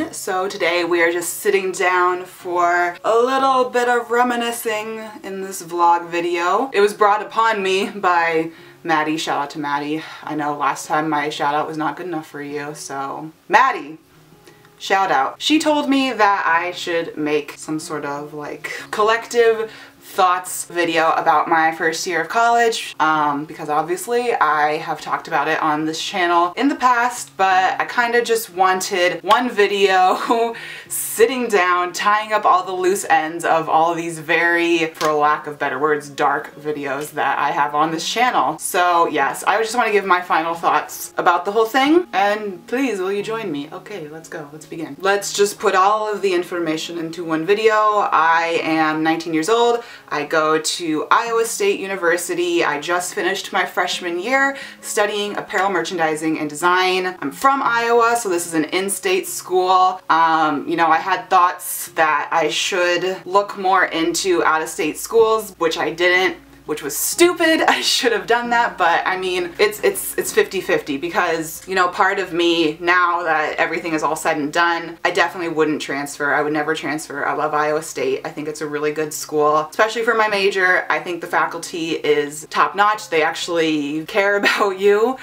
everyone. So today we are just sitting down for a little bit of reminiscing in this vlog video. It was brought upon me by Maddie. Shout out to Maddie. I know last time my shout out was not good enough for you, so Maddie, shout out. She told me that I should make some sort of like collective thoughts video about my first year of college because obviously I have talked about it on this channel in the past, but I kind of just wanted one video sitting down, tying up all the loose ends of all of these very, for lack of better words, dark videos that I have on this channel. So yes, I just want to give my final thoughts about the whole thing, and please will you join me? Okay, let's go, let's begin. Let's just put all of the information into one video. I am 19 years old. I go to Iowa State University. I just finished my freshman year studying apparel merchandising and design. I'm from Iowa, so this is an in-state school. You know, I had thoughts that I should look more into out-of-state schools, which I didn't, which was stupid. I should have done that, but I mean, it's 50-50 because, you know, part of me, now that everything is all said and done, I definitely wouldn't transfer. I would never transfer. I love Iowa State. I think it's a really good school, especially for my major. I think the faculty is top-notch. They actually care about you,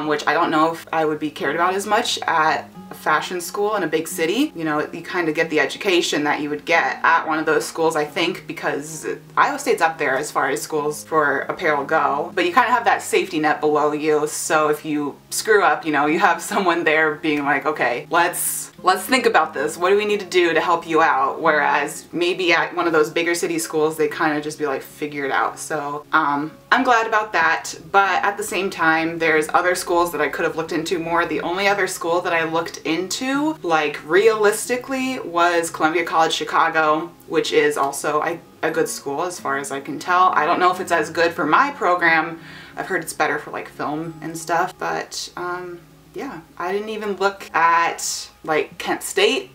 which I don't know if I would be cared about as much at a fashion school in a big city. You know, you kind of get the education that you would get at one of those schools, I think, because Iowa State's up there as far as schools for apparel go, but you kind of have that safety net below you, so if you screw up, you know, you have someone there being like, okay, let's think about this. What do we need to do to help you out? Whereas maybe at one of those bigger city schools, they kind of just be like, figure it out. So I'm glad about that, but at the same time, there's other schools that I could have looked into more. The only other school that I looked into, like realistically, was Columbia College Chicago, which is also a good school as far as I can tell. I don't know if it's as good for my program. I've heard it's better for like film and stuff, but yeah, I didn't even look at like Kent State,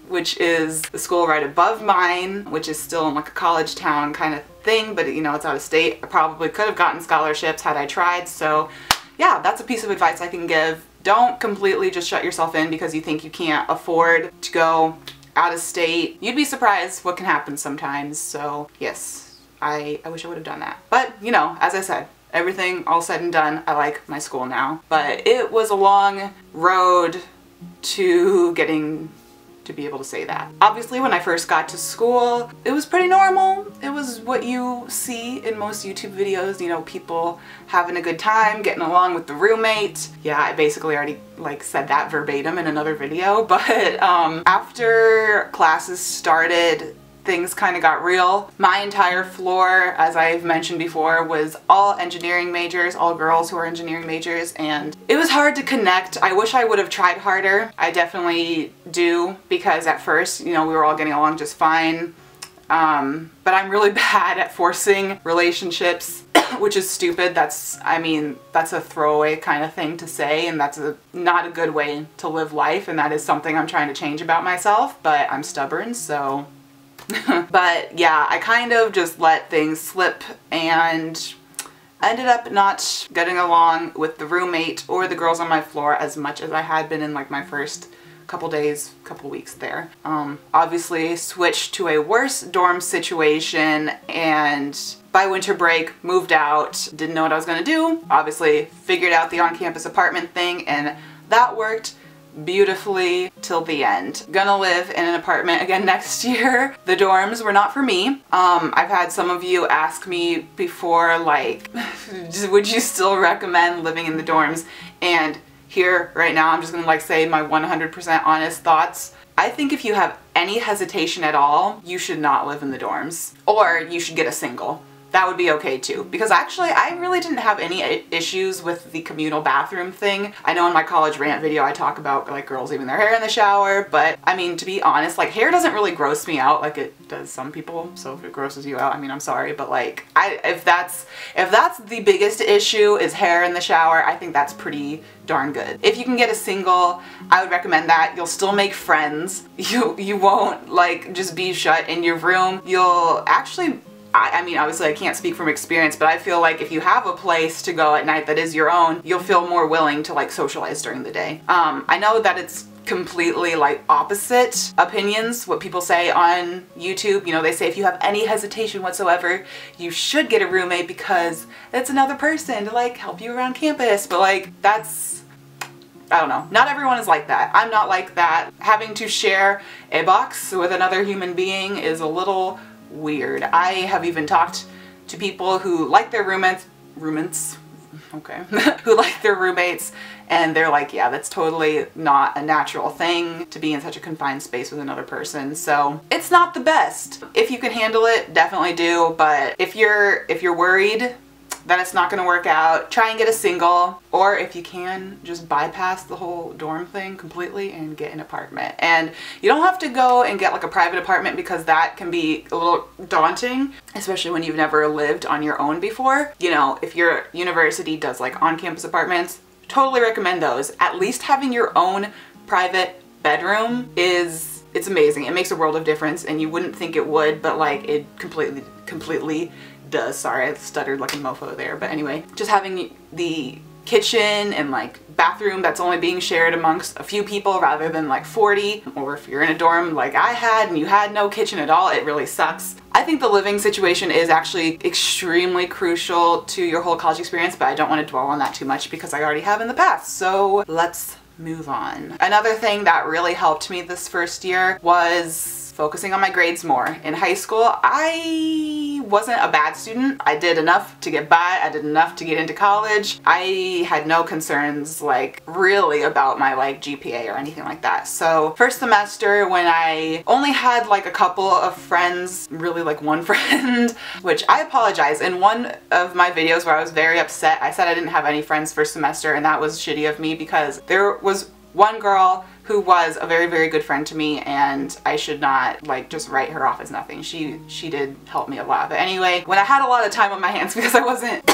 which is the school right above mine, which is still in like a college town kind of thing, but you know, it's out of state. I probably could have gotten scholarships had I tried, so yeah, that's a piece of advice I can give. Don't completely just shut yourself in because you think you can't afford to go out of state. You'd be surprised what can happen sometimes, so yes, I wish I would have done that. But you know, as I said, everything all said and done, I like my school now. But it was a long road to getting to be able to say that. Obviously, when I first got to school, it was pretty normal. It was what you see in most YouTube videos, you know, people having a good time, getting along with the roommate. Yeah, I basically already like said that verbatim in another video, but after classes started, things kind of got real. My entire floor, as I've mentioned before, was all engineering majors, all girls who are engineering majors, and it was hard to connect. I wish I would have tried harder. I definitely do, because at first, you know, we were all getting along just fine. But I'm really bad at forcing relationships, which is stupid. I mean, that's a throwaway kind of thing to say, and that's not a good way to live life, and that is something I'm trying to change about myself, but I'm stubborn, so but yeah, I kind of just let things slip and ended up not getting along with the roommate or the girls on my floor as much as I had been in like my first couple days, couple weeks there. Obviously switched to a worse dorm situation, and by winter break moved out. Didn't know what I was gonna do. Obviously figured out the on-campus apartment thing, and that worked beautifully till the end. Gonna live in an apartment again next year. The dorms were not for me. I've had some of you ask me before, like, would you still recommend living in the dorms? And here, right now, I'm just gonna like say my 100% honest thoughts. I think if you have any hesitation at all, you should not live in the dorms. Or you should get a single. That would be okay too, because actually I really didn't have any issues with the communal bathroom thing. I know in my college rant video I talk about like girls leaving their hair in the shower, but I mean, to be honest, like hair doesn't really gross me out like it does some people, so if it grosses you out, I mean, I'm sorry, but like if that's the biggest issue is hair in the shower, I think that's pretty darn good. If you can get a single, I would recommend that. You'll still make friends. You won't like just be shut in your room. You'll actually, I mean, obviously I can't speak from experience, but I feel like if you have a place to go at night that is your own, you'll feel more willing to like socialize during the day. I know that it's completely like opposite opinions, what people say on YouTube. You know, they say if you have any hesitation whatsoever, you should get a roommate because it's another person to like help you around campus. But like, that's, I don't know. Not everyone is like that. I'm not like that. Having to share a box with another human being is a little weird. I have even talked to people who like their roommates, okay, who like their roommates, and they're like, yeah, that's totally not a natural thing to be in such a confined space with another person. So it's not the best. If you can handle it, definitely do. But if you're worried that it's not going to work out, try and get a single, or if you can, just bypass the whole dorm thing completely and get an apartment. And you don't have to go and get like a private apartment because that can be a little daunting, especially when you've never lived on your own before. You know, if your university does like on-campus apartments, totally recommend those. At least having your own private bedroom it's amazing. It makes a world of difference, and you wouldn't think it would, but like it completely does. Sorry, I stuttered like a mofo there. But anyway, just having the kitchen and like bathroom that's only being shared amongst a few people rather than like 40, or if you're in a dorm like I had and you had no kitchen at all, it really sucks. I think the living situation is actually extremely crucial to your whole college experience, but I don't want to dwell on that too much because I already have in the past. So let's move on. Another thing that really helped me this first year was focusing on my grades more. In high school, I wasn't a bad student. I did enough to get by. I did enough to get into college. I had no concerns like really about my like GPA or anything like that. So first semester, when I only had like a couple of friends, really like one friend, which I apologize. In one of my videos where I was very upset, I said I didn't have any friends first semester, and that was shitty of me because there was one girl who was a very, very good friend to me, and I should not like just write her off as nothing. She did help me a lot. But anyway, when I had a lot of time on my hands because I wasn't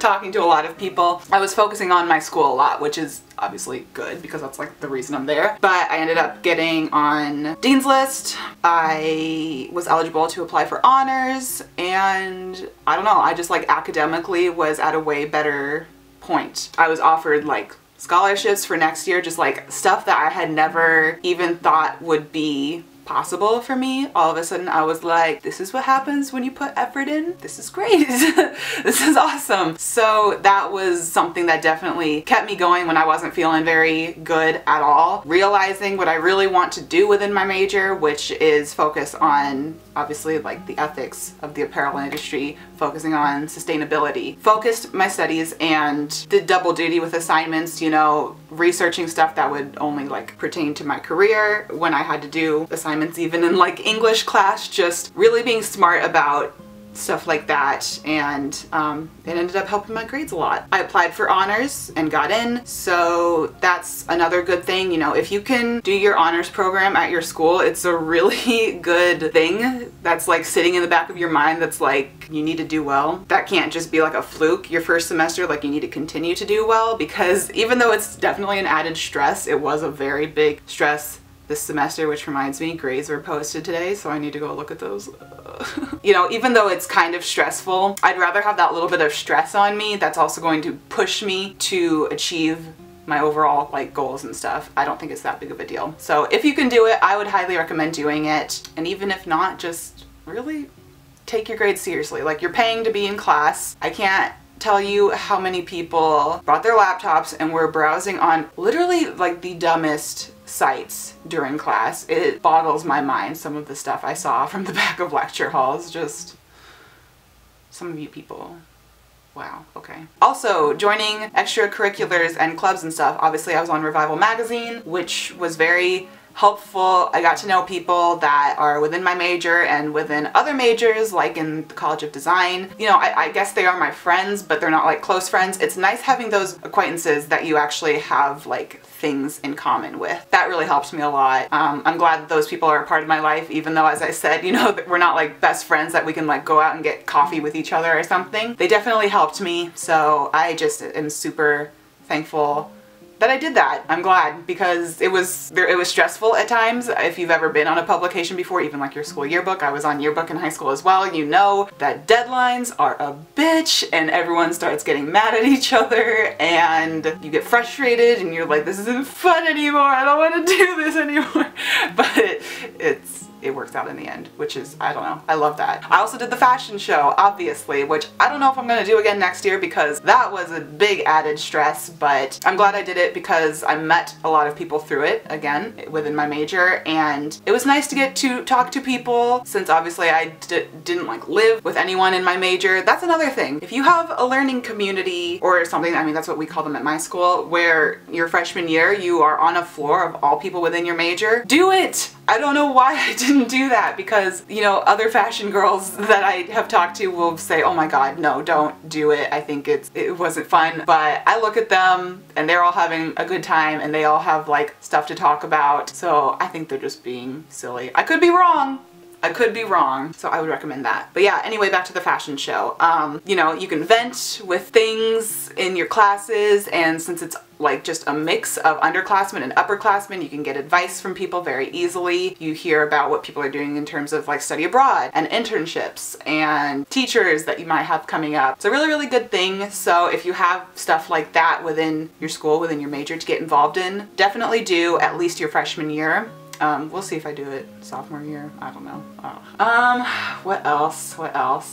talking to a lot of people, I was focusing on my school a lot, which is obviously good because that's like the reason I'm there. But I ended up getting on Dean's List. I was eligible to apply for honors, and I don't know, I just like academically was at a way better point. I was offered like scholarships for next year, just like stuff that I had never even thought would be possible for me. All of a sudden I was like, this is what happens when you put effort in. This is great. This is awesome. So that was something that definitely kept me going when I wasn't feeling very good at all. Realizing what I really want to do within my major, which is focus on obviously like the ethics of the apparel industry, focusing on sustainability. Focused my studies and did double duty with assignments, you know, researching stuff that would only like pertain to my career when I had to do assignments even in like English class, just really being smart about stuff like that, and it ended up helping my grades a lot. I applied for honors and got in, so that's another good thing. You know, if you can do your honors program at your school, it's a really good thing that's like sitting in the back of your mind that's like, you need to do well. That can't just be like a fluke your first semester, like you need to continue to do well, because even though it's definitely an added stress, it was a very big stress this semester, which reminds me, grades were posted today, so I need to go look at those. You know, even though it's kind of stressful, I'd rather have that little bit of stress on me that's also going to push me to achieve my overall like goals and stuff. I don't think it's that big of a deal. So if you can do it, I would highly recommend doing it. And even if not, just really take your grades seriously. Like, you're paying to be in class. I can't tell you how many people brought their laptops and were browsing on literally like the dumbest sites during class. It boggles my mind, some of the stuff I saw from the back of lecture halls. Just some of you people. Wow, okay. Also, joining extracurriculars and clubs and stuff. Obviously, I was on Revival Magazine, which was very helpful. I got to know people that are within my major and within other majors, like in the College of Design. You know, I guess they are my friends, but they're not like close friends. It's nice having those acquaintances that you actually have like things in common with. That really helps me a lot. I'm glad that those people are a part of my life, even though, as I said, you know, that we're not like best friends that we can like go out and get coffee with each other or something. They definitely helped me, so I just am super thankful that I did that. I'm glad, because it was stressful at times. If you've ever been on a publication before, even like your school yearbook, I was on yearbook in high school as well, you know that deadlines are a bitch and everyone starts getting mad at each other and you get frustrated and you're like, this isn't fun anymore, I don't want to do this anymore. But it works out in the end, which is, I don't know, I love that. I also did the fashion show, obviously, which I don't know if I'm gonna do again next year because that was a big added stress, but I'm glad I did it because I met a lot of people through it, again, within my major, and it was nice to get to talk to people since obviously I didn't like live with anyone in my major. That's another thing. If you have a learning community or something, I mean, that's what we call them at my school, where your freshman year you are on a floor of all people within your major, do it! I don't know why I didn't do that because, you know, other fashion girls that I have talked to will say, oh my god, no, don't do it. I think it wasn't fun. But I look at them and they're all having a good time and they all have like stuff to talk about. So I think they're just being silly. I could be wrong. I could be wrong, so I would recommend that. But yeah, anyway, back to the fashion show. You know, you can vent with things in your classes, and since it's like just a mix of underclassmen and upperclassmen, you can get advice from people very easily. You hear about what people are doing in terms of like study abroad and internships and teachers that you might have coming up. It's a really, really good thing. So if you have stuff like that within your school, within your major to get involved in, definitely do at least your freshman year. We'll see if I do it sophomore year. I don't know. What else?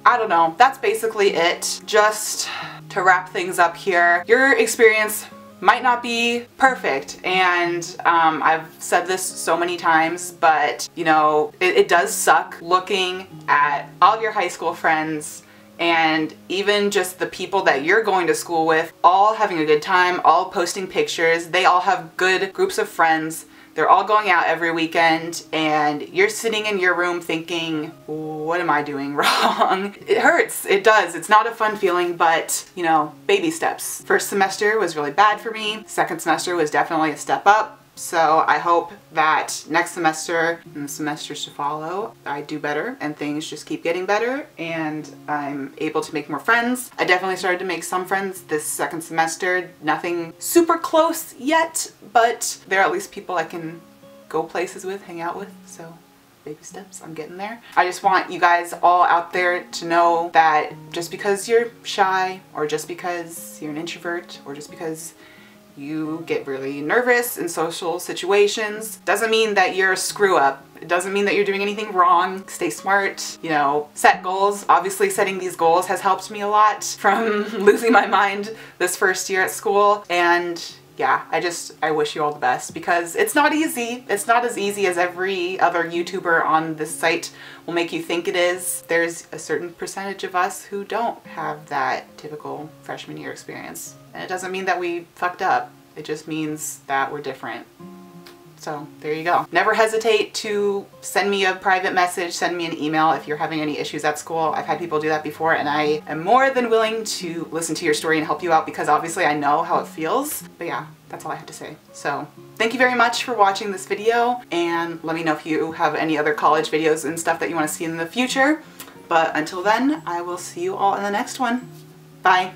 I don't know. That's basically it. Just to wrap things up here, your experience might not be perfect, and I've said this so many times, but you know, it does suck looking at all of your high school friends and even just the people that you're going to school with, all having a good time, all posting pictures, they all have good groups of friends. They're all going out every weekend and you're sitting in your room thinking, what am I doing wrong? It hurts, it does. It's not a fun feeling, but you know, baby steps. First semester was really bad for me. Second semester was definitely a step up. So I hope that next semester and the semesters to follow, I do better and things just keep getting better and I'm able to make more friends. I definitely started to make some friends this second semester. Nothing super close yet, but they're at least people I can go places with, hang out with, so baby steps, I'm getting there. I just want you guys all out there to know that just because you're shy or just because you're an introvert or just because you get really nervous in social situations doesn't mean that you're a screw up. It doesn't mean that you're doing anything wrong. Stay smart, you know, set goals. Obviously setting these goals has helped me a lot from losing my mind this first year at school, and yeah, I wish you all the best because it's not easy. It's not as easy as every other YouTuber on this site will make you think it is. There's a certain percentage of us who don't have that typical freshman year experience. And it doesn't mean that we fucked up. It just means that we're different. So there you go. Never hesitate to send me a private message, send me an email if you're having any issues at school. I've had people do that before and I am more than willing to listen to your story and help you out because obviously I know how it feels. But yeah, that's all I have to say. So thank you very much for watching this video and let me know if you have any other college videos and stuff that you want to see in the future. But until then, I will see you all in the next one. Bye.